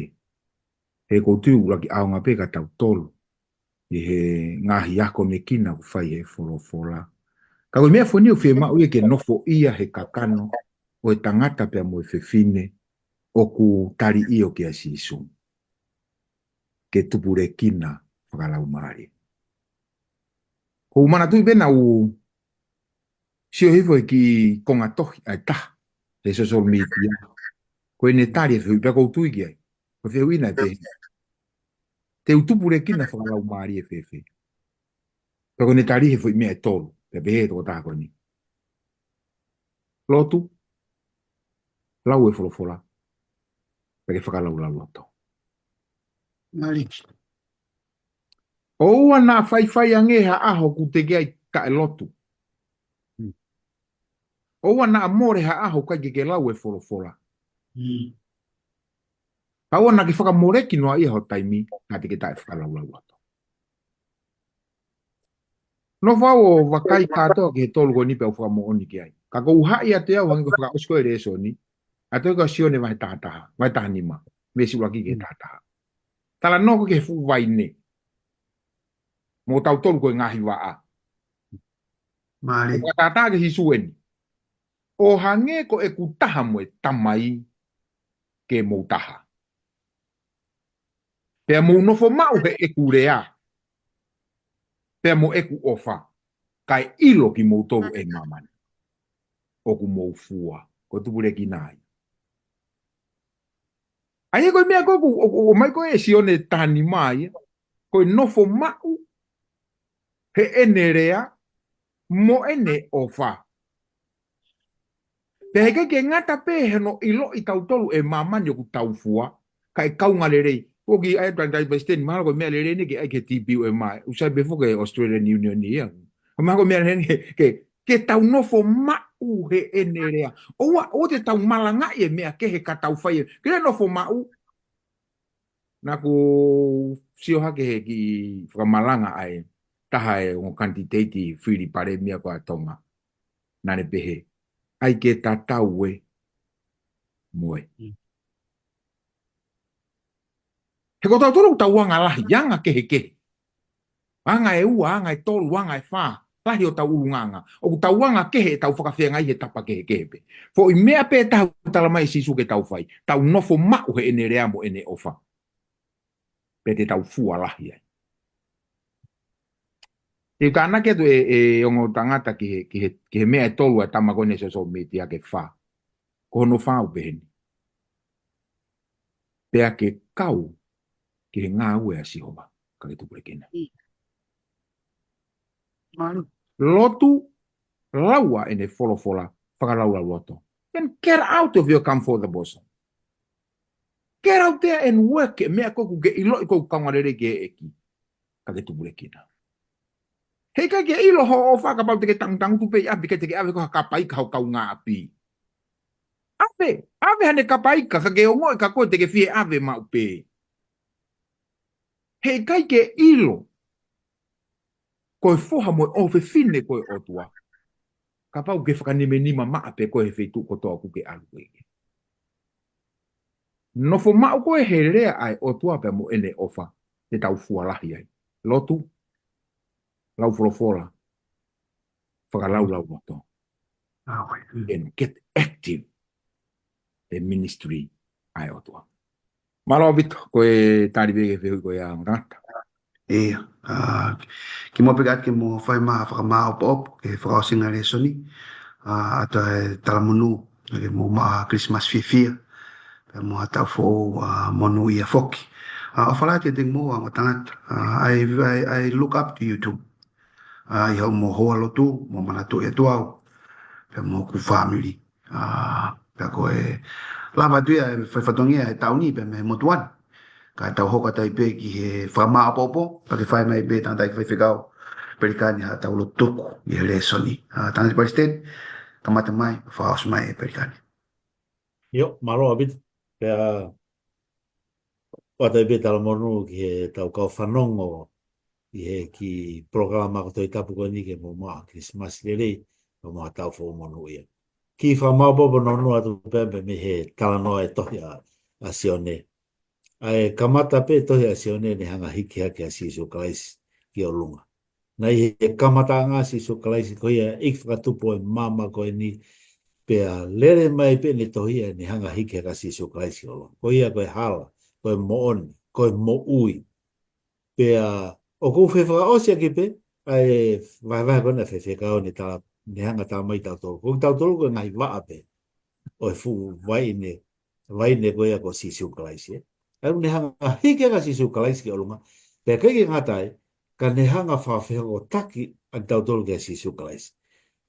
He koutu uraki aonga pe ka tau tolu. I he ngahi ako me kina ku whai e wholofola. Ka koe mea whoni o whee mau e ke nofo ia he kakano o e tangata pea mo e whewhine o ku tari io ke a sisu. Ke tupure kina whakalau maari. Ko mana tui bena u sio hifo e ki konga tohi ai taha he social media. Ko e ne tari e whi peko tui ki ai. Ko whi wina te te utupure kina whakalau maari e whi. Peko ne tari he whi mea e tolu. Pe behe toko taha koe ni. Lotu. Lau e wholofola. Peke whakalau lau ato. Mari. Oua nā whai angeha aho ku te gai ka e lotu. Oua nā amore ha aho kai ke lau e wholofola. Kaua nā ki whakamoreki noa ia ho taimi, nā te ke tae whakalau lau ato. No whao o wakai kātoa ki he tolu ko nipe au whakamooni ki ai. Ka kou hai a te au hangi ko whakaosko e reso ni, a toi ka sione vai tātaha, vai taha nima, me si waki ke tātaha. Tala noko ke fu vai ne. Mo tau tolu ko ngahi wa a. Mari. Ka tātaha ke hisueni. O hange ko e kutaha mo e tamai ke mo taha. Pea mo nofo mau he e kurea. Pea mo e ku ofa. Kai ilo ki mo tolu e mamani. O ku mo fua. Ko tupure ki nai. Ai koe mea koe o mai koe e sione tani mai. Koe nofo mau. He ene rea. Mo ene ofa. Te heke ke ngata pe he no ilo i tau tolu e mamani o ku tau fua. Kai kaunga le rei. Oki ai tantai paisten mahalo koe mea le rei ne ke ai ke tipiu e mai. Usai befo ke Australian Union ni ia. Mahalo koe mea le rei ke tau nofo mau he ene rea. O te tau malanga e mea ke he ka tau whai. Ke le nofo mau. na ko sio hake he ki whamalanga ai taha e o kantiteiti whiri pare mia ko a tonga nane pehe ai ke tatau e moe. He ko tau toro tauanga lahi, yanga ke he ke. Anga e ua, anga e tolu, anga e wha, lahi o tau urunganga. O ku tauanga ke he tau whakawhenga i he tapa ke he ke he pe. Fo i mea pe tahu talamai sisu ke tau whai. Tau nofo mau he ene rea mo ene ofa. Pe te tau fua lahi ai. Te kāna ke tu e ongo tangata ki he mea e tolu e tamakone se so me te ake wha. Ko no wha u peheni. Pe ake kau ki he ngā ue a sihoma. Ka ke tupure kena. Lotu laua ene folofola whakalaula loto. Then get out of your comfort bosom. Get out there and work it. Mea koku ke ilo i koku kaungarere ke eki. Ka ke tupure kena. Hei ka ke ilo ho o whakapau te ke tangtang tupe i api ke te ke api ko hakapai ka hau kau ngā api. Ave hane kapai ka ke ongo i ka koe te ke fie ave ma upe. Hei kai ke ilo koe foha mo o fe fine koe otua. Ka pau ke whakanime nima maa pe koe he whetu kotoa ku ke alu eke. Nofo mau koe he rea ai otua pe mo ene ofa te tau fualahi ai. Lotu, lau folofola, whakalau lau moto. And get active the ministry ai otua. Malo bito koe tari bege whihu koe a ngata. Ki mo pegat ki mo whai maa whakamā opo opo ke whakaosinga re soni ata e talamunu ke mo maa Christmas fifia pe mo atau fo monu ia foki o whalate te mo ang tangat I look up to YouTube I hau mo hoa lotu mo manatu e tuau pe mo ku family pe ko e lava tuia e whaifatongia e tauni pe me motuan ka tau hoka tai pe ki he whama apopo, pa ke whai mai pe tanga tai whaiwhikau, perikani ha tau lo tuku i he le soni. Tanga te Palestine, kamata mai, whaos mai e perikani. Yo, malo abit. Pea, wata ibe tala monu ki he tau kau whanongo i he ki programa ko toi tapu ko ni ke mo maa Christmas lere, mo maa tau fo monu ia. Ki whamau bobo nonu atu pempe me he tala noa e tohi a sione. Ai kamata pe tohi a sione ni hanga hiki haki a sisu kalaisi ki o lunga. Nei he kamata ngā sisu kalaisi ko ia ik whakatupo e mama ko e ni pea lere mai pe ni tohi e ni hanga hiki haki a sisu kalaisi o lunga. Ko ia koe hala, koe mooni, koe mo ui. Pea o kou whewhaka osia ki pe, ai vai kona whewhaka o ni hanga tā mai tau tolu. Ko tau tolu koe ngai waa pe, o e fu vai ne koe a ko sisu kalaisi e. Aru ne hanga hike ka sisu kalaisi ki olunga. Pea kei ki ngatai, ka ne hanga whawhewhako taki a tau tolu ki a sisu kalaisi.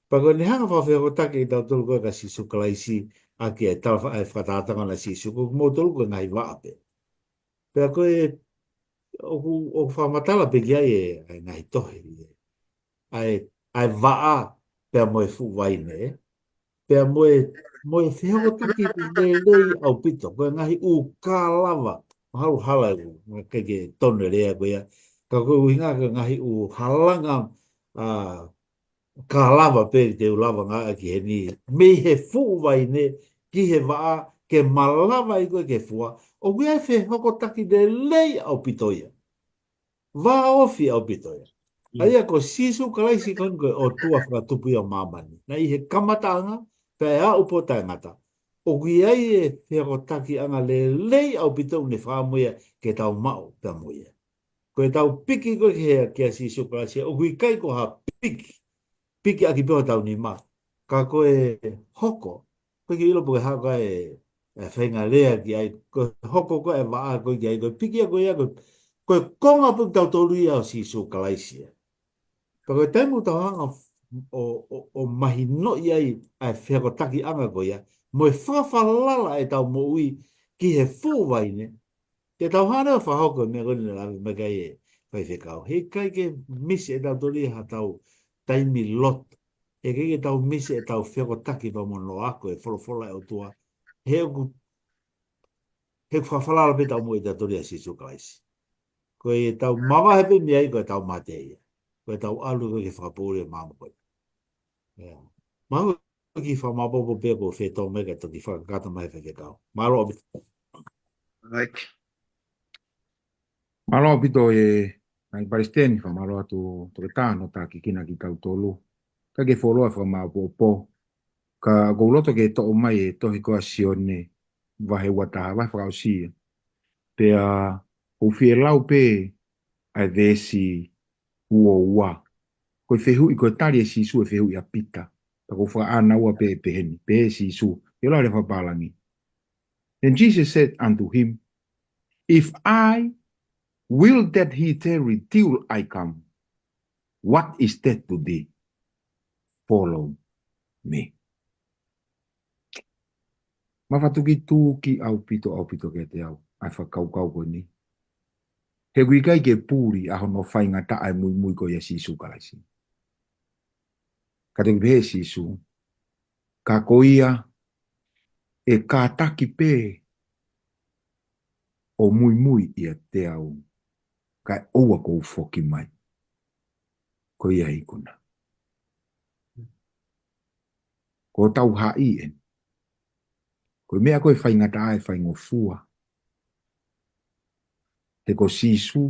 Pako ne hanga whawhewhako taki a tau tolu koe ka sisu kalaisi a ki e tawa ai whakatatanga na sisu, ko mo tolu koe ngai waa pe. Pea koe, o whamatala pe ki ai ngai tohe. Ai waa pea moe fu waine, pea moe whihoko taki lei au pito, koe ngahi u kā lava, haru hala u, keke tonu rea koe, ka koe uhinga ka ngahi u halanga kā lava pe te u lava ngā ki he ni, me he fu waine, ki he waa, ke malava i koe ke fua, o koe ai whihoko taki lei au pito ia. Vā ofi au pito ia. Aia ko sisu kalaisi kon koe o tua whakatupu ia mamani. Na i he kamataanga, pe a upo tangata. O kui ai e whiako taki anga lei au pitou ne whamoia ke tau mau ta moia. Koe tau piki koe ke a sisu kalaisi. O kui kai ko ha piki. Piki aki pio tau ni ma. Ka koe hoko. Koe ki ilo poke haka e whainga lea ki ai. Koe hoko koe e waa koe ki ai. Koe piki a koe ia koe. Koe konga puk tau tolu ia o sisu kalaisi. Pako taimu tau hanga o mahi no iai ai whiako taki anga ko ia, mo e whawhalala e tau mo ui ki he fu waine, te tau hana o whahoko mea koni na lawe me kai e whaiwhekau. He kai ke misi e tau tori ha tau taimi lot, e kai ke tau misi e tau whiako taki pa mo no ako e wholofola e o tua, he oku he whawhalala pe tau mo i tatori a sisu kalaisi. Ko e tau mawa hepe mi ai ko e tau mate ia. Ko e tau alu ko ke whakapore mamu koe. Mamu ki whamapopo pe ko whetau mega toki whakakata mai whake tau. Maro abi. Right. Malo pito e ai Palestine fa malo atu tretano ta ki kina ki tau tolu. Ka ke folo fa ma po. Ka goloto ke to mai e to hi ko asione va he wata va fa o si. Pe a o fi lau pe a vesi ua. Ko fehu i ko tari e sisu e fehu i a pita. Ta ko fa ana ua pe heni. Pe sisu. Yo la le fa palangi. Then Jesus said unto him, if I will that he tarry till I come, what is that to thee? Follow me. Mawhatuki tū ki au pito ke te au. Ai whakau ko ni. He kui kai ke pūri a hono whainga ta ai mui ko ia sisu kalaisi. Ka te kipe sisu. Ka koia e ka taki pe o mui ia te au. Ka oua ko ufoki mai. Ko ia ikuna. Ko tau hai en. Ko mea koe whainga ta ai whaingo fua. Te ko sisu.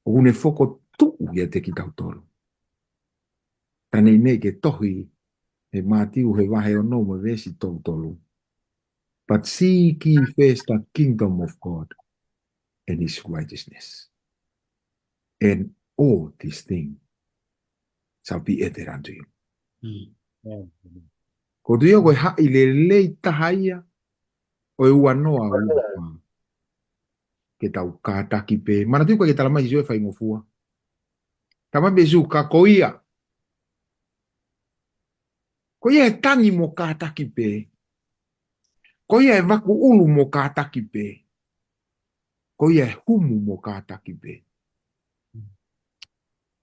O une foko tuu ia te ki tau tolu. Tane nei ke tohi he mātiu he wahe o no mo vesi tau tolu. But seek ye first the kingdom of God and his righteousness. And all these things shall be added unto you. Ko tuia koe hai le lei tahaia o e ua noa ua ke tau kātaki pe. Mana tiu koe ke talamai si oe whai ngofua. Tama besu ka koia. Koia e tangi mo kātaki pe. Koia e waku ulu mo kātaki pe. Koia e humu mo kātaki pe.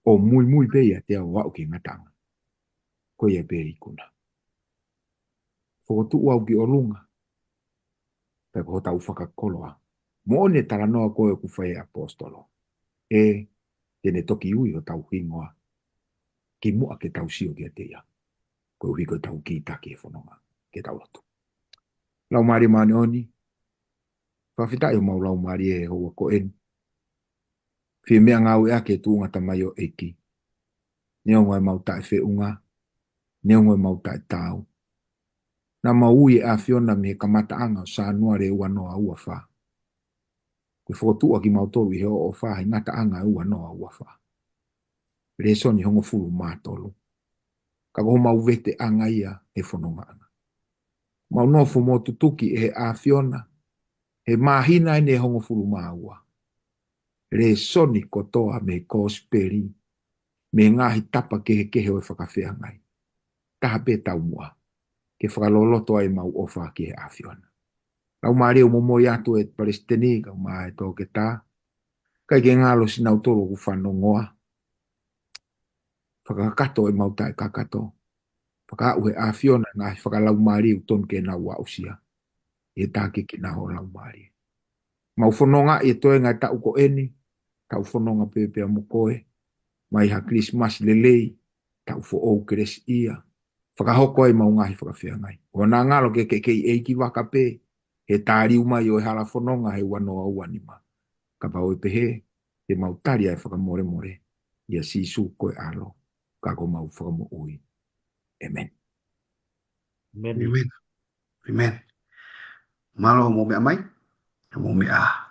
O mui pe ia te au wau ki ngatanga. Koia pe ikuna. Whakotu au ki o lunga. Peko hota ufaka koloa. Mo ne tala noa koe ku whae apostolo. E, tene toki ui o tau hingoa. Ki mua ke tau sio ki a te ia. Koe uhi koe tau ki taki e whanonga. Ke tau lotu. Lau maari maani oni. Whawhita e mau lau maari e hoa ko en. Whie mea ngau e ake tu unga tamai o eki. Neongo e mau tae whe unga. Neongo e mau tae tau. Na maui e a whiona me kamata anga o sa nuare ua noa ua wha. Koe whotua ki mau tolu i heo o wha hi ngata anga e ua noa ua wha. Reso ni hongo fulu mātolu. Ka koho mau vete anga ia e whanonga anga. Mau nofo mo tutuki e a whiona. He mahina ene hongo fulu māua. Reso ni kotoa me kosperi. Me ngahi tapa kehe o e whakawhea ngai. Taha pe tau mua. Ke whakaloloto ai mau ofa ki he a whiona. Lau maare o momo iato e Palestini, ka maa e tō ke tā. Kai ke ngalo sinau tolo ku whanongoa. Whakakato e mau tae kakato. Whakau he a whiona ngā whakalau maare u ton ke na ua usia. E tā ke ki na ho lau maare. Mau whanonga e toe ngai tau ko eni. Tau whanonga pepe a mukoe. Mai ha Christmas lelei. Tau fo o keres ia. Whakahoko e mau ngahi whakawhea ngai. O nā ngalo ke eiki waka pe. He tāri umai o e hala whanonga he wanoa uanima. Ka pau e pehe. He mau tari ai whakamore more. Ia sisu koe alo. Ka ko mau whakamo ui. Amen. Amen. Amen. Malo mo mea mai. Mo mea.